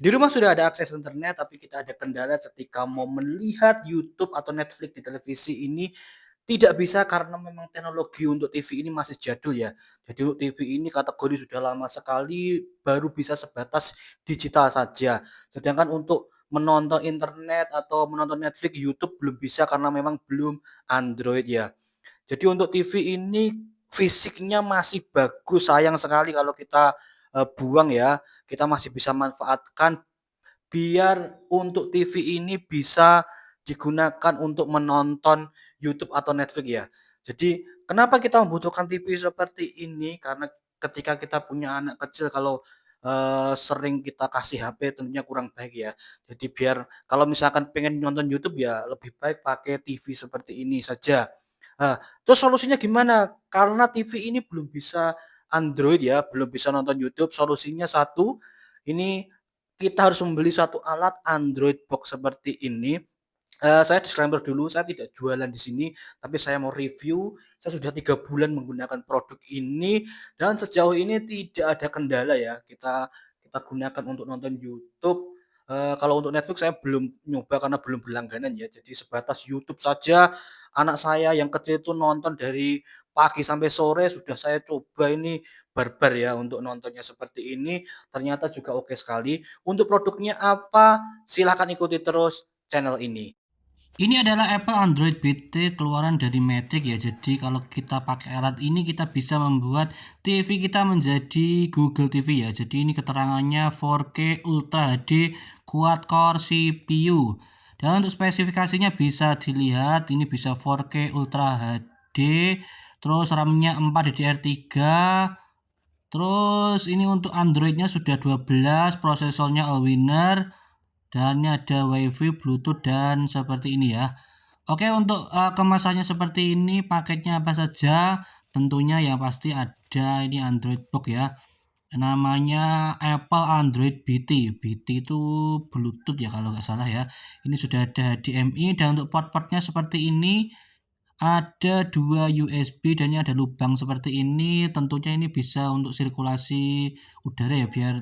Di rumah sudah ada akses internet, tapi kita ada kendala ketika mau melihat YouTube atau Netflix di televisi ini tidak bisa karena memang teknologi untuk TV ini masih jadul ya. Jadi untuk TV ini kategori sudah lama sekali, baru bisa sebatas digital saja. Sedangkan untuk menonton internet atau menonton Netflix, YouTube belum bisa karena memang belum Android ya. Jadi untuk TV ini fisiknya masih bagus, sayang sekali kalau kita, buang ya. Kita masih bisa manfaatkan biar untuk TV ini bisa digunakan untuk menonton YouTube atau Netflix ya. Jadi kenapa kita membutuhkan TV seperti ini, karena ketika kita punya anak kecil kalau, sering kita kasih HP tentunya kurang baik ya. Jadi biar kalau misalkan pengen nonton YouTube ya lebih baik pakai TV seperti ini saja. Terus solusinya gimana? Karena TV ini belum bisa Android ya, belum bisa nonton YouTube, solusinya satu, ini kita harus membeli satu alat Android box seperti ini. Saya disclaimer dulu, saya tidak jualan di sini, tapi saya mau review. Saya sudah 3 bulan menggunakan produk ini dan sejauh ini tidak ada kendala ya. Kita kita gunakan untuk nonton YouTube. Kalau untuk Netflix saya belum nyoba karena belum berlangganan ya. Jadi sebatas YouTube saja, anak saya yang kecil itu nonton dari pagi sampai sore sudah saya coba ini barbar ya untuk nontonnya seperti ini, ternyata juga oke sekali. Untuk produknya apa, silahkan ikuti terus channel ini. Ini adalah Apple Android BT keluaran dari Magic ya. Jadi kalau kita pakai alat ini kita bisa membuat TV kita menjadi Google TV ya. Jadi ini keterangannya 4K Ultra HD Quad Core CPU. Dan untuk spesifikasinya bisa dilihat ini bisa 4K Ultra HD, terus RAM-nya 4 DDR3. Terus ini untuk Android-nya sudah 12, prosesornya Allwinner, dan ini ada WiFi, Bluetooth dan seperti ini ya. Oke, untuk kemasannya seperti ini, paketnya apa saja? Tentunya yang pasti ada ini Android Box ya. Namanya Apple Android BT. BT itu Bluetooth ya kalau nggak salah ya. Ini sudah ada HDMI dan untuk port-portnya seperti ini. Ada 2 USB dan ini ada lubang seperti ini. Tentunya ini bisa untuk sirkulasi udara ya biar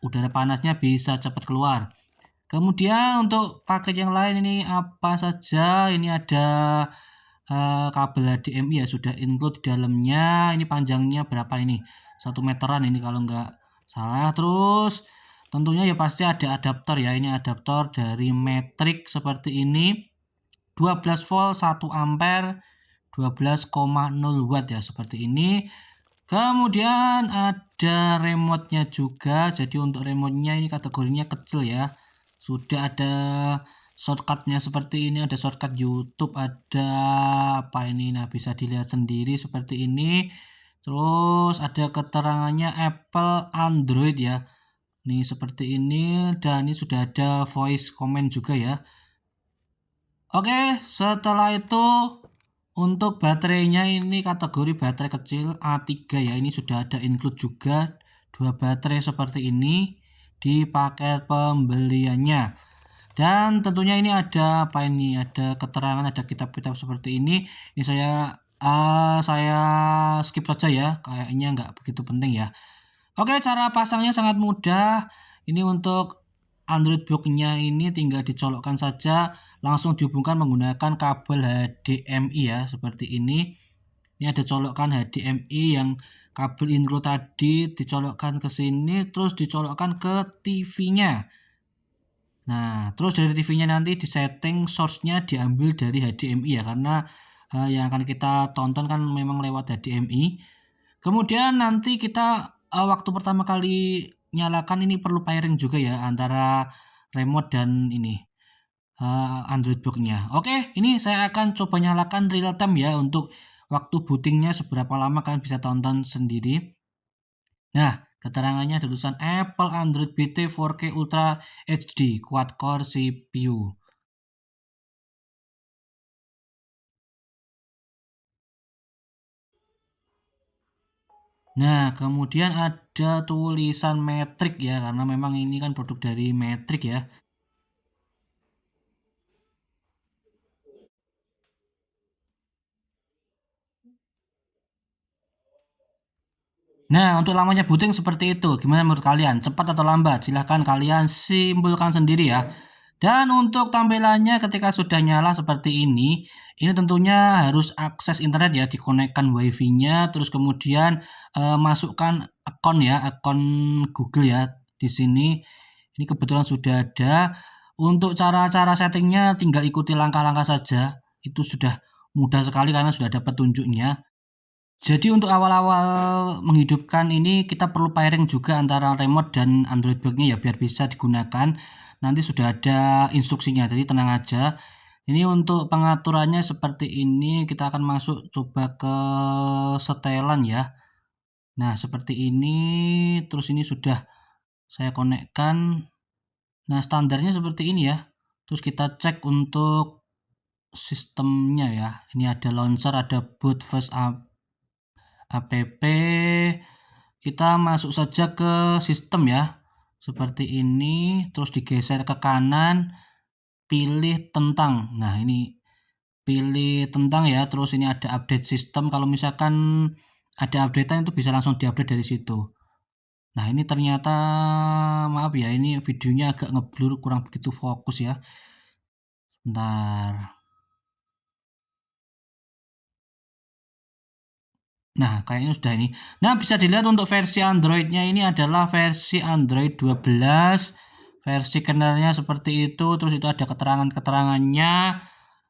udara panasnya bisa cepat keluar. Kemudian untuk paket yang lain ini apa saja? Ini ada kabel HDMI ya sudah include di dalamnya. Ini panjangnya berapa ini? 1 meteran ini kalau nggak salah. Terus tentunya ya pasti ada adaptor ya. Ini adaptor dari Matrix seperti ini. 12 volt 1 ampere 12,0 watt ya seperti ini. Kemudian ada remote-nya juga. Jadi untuk remote-nya ini kategorinya kecil ya. Sudah ada shortcut-nya seperti ini, ada shortcut YouTube, ada apa ini? Nah, bisa dilihat sendiri seperti ini. Terus ada keterangannya Apple Android ya. Nih seperti ini dan ini sudah ada voice comment juga ya. Oke, setelah itu untuk baterainya ini kategori baterai kecil A3 ya. Ini sudah ada include juga 2 baterai seperti ini di paket pembeliannya. Dan tentunya ini ada apa ini? Ada keterangan, ada kitab-kitab seperti ini. Ini saya skip saja ya. Kayaknya nggak begitu penting ya. Oke, cara pasangnya sangat mudah. Ini untuk Android box-nya ini tinggal dicolokkan saja, langsung dihubungkan menggunakan kabel HDMI ya, seperti ini. Ini ada colokan HDMI yang kabel include tadi dicolokkan ke sini, terus dicolokkan ke TV-nya. Nah, terus dari TV-nya nanti disetting source-nya diambil dari HDMI ya, karena yang akan kita tonton kan memang lewat HDMI. Kemudian nanti kita waktu pertama kali nyalakan ini perlu pairing juga ya antara remote dan ini Android box-nya. Oke, ini saya akan coba nyalakan real time ya untuk waktu bootingnya seberapa lama kalian bisa tonton sendiri. Nah, keterangannya ada tulisan Apple Android BT 4K Ultra HD Quad Core CPU. Nah, kemudian ada tulisan Matrix ya, karena memang ini kan produk dari Matrix ya. Nah, untuk lamanya booting seperti itu. Gimana menurut kalian? Cepat atau lambat? Silahkan kalian simpulkan sendiri ya. Dan untuk tampilannya ketika sudah nyala seperti ini tentunya harus akses internet ya, dikonekkan WiFi-nya, terus kemudian masukkan akun ya, akun Google ya di sini. Ini kebetulan sudah ada. Untuk cara-cara settingnya tinggal ikuti langkah-langkah saja. Itu sudah mudah sekali karena sudah ada petunjuknya. Jadi untuk awal-awal menghidupkan ini kita perlu pairing juga antara remote dan Android box-nya ya biar bisa digunakan. Nanti sudah ada instruksinya, jadi tenang aja. Ini untuk pengaturannya seperti ini, kita akan masuk coba ke setelan ya. Nah, seperti ini, terus ini sudah saya konekkan. Nah, standarnya seperti ini ya. Terus kita cek untuk sistemnya ya. Ini ada launcher, ada boot first app. Kita masuk saja ke sistem ya, seperti ini, terus digeser ke kanan, pilih tentang. Nah, ini pilih tentang ya, terus ini ada update sistem. Kalau misalkan ada updatean itu bisa langsung diupdate dari situ. Nah, ini ternyata maaf ya, ini videonya agak ngeblur, kurang begitu fokus ya. Bentar. Nah, kayaknya sudah ini. Nah, bisa dilihat untuk versi Android-nya ini adalah versi Android 12. Versi kernelnya seperti itu, terus itu ada keterangan-keterangannya.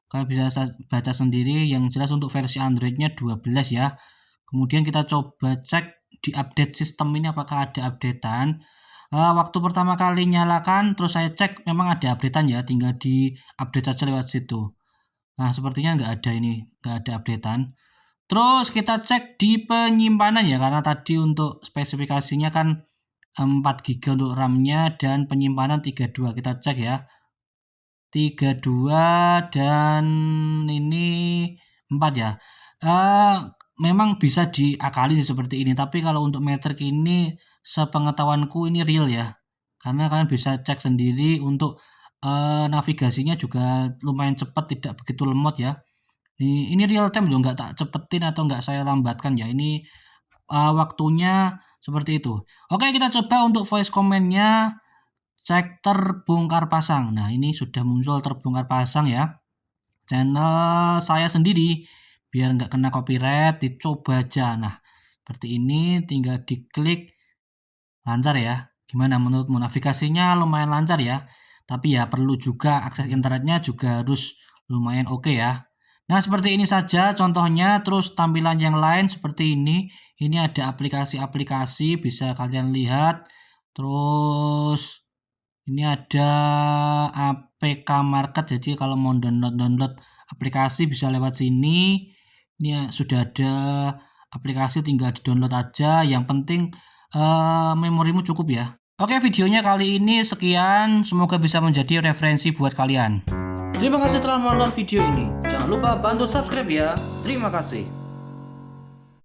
Kalian bisa baca sendiri. Yang jelas untuk versi Android-nya 12 ya. Kemudian kita coba cek di update sistem ini apakah ada updatean. Waktu pertama kali nyalakan, terus saya cek memang ada updatean ya, tinggal di update saja lewat situ. Nah, sepertinya nggak ada ini, nggak ada updatean. Terus kita cek di penyimpanan ya, karena tadi untuk spesifikasinya kan 4 GB untuk RAM-nya dan penyimpanan 32. Kita cek ya. 32 dan ini 4 ya. Memang bisa diakali sih seperti ini, tapi kalau untuk metrik ini sepengetahuanku ini real ya. Karena kalian bisa cek sendiri untuk navigasinya juga lumayan cepat, tidak begitu lemot ya. Ini real time loh, nggak tak cepetin atau nggak saya lambatkan ya. Ini waktunya seperti itu. Oke, kita coba untuk voice command-nya, cek terbongkar pasang. Nah, ini sudah muncul terbongkar pasang ya. Channel saya sendiri, biar nggak kena copyright, dicoba aja. Nah, seperti ini, tinggal diklik, lancar ya. Gimana menurutmu? Navigasinya lumayan lancar ya. Tapi ya perlu juga akses internetnya juga harus lumayan oke ya. Nah, seperti ini saja contohnya. Terus tampilan yang lain seperti ini. Ini ada aplikasi-aplikasi bisa kalian lihat. Terus ini ada APK Market. Jadi kalau mau download aplikasi bisa lewat sini. Ini ya, sudah ada aplikasi, tinggal di-download aja. Yang penting memorimu cukup ya. Oke, videonya kali ini sekian. Semoga bisa menjadi referensi buat kalian. Terima kasih telah menonton video ini. Jangan lupa bantu subscribe ya. Terima kasih.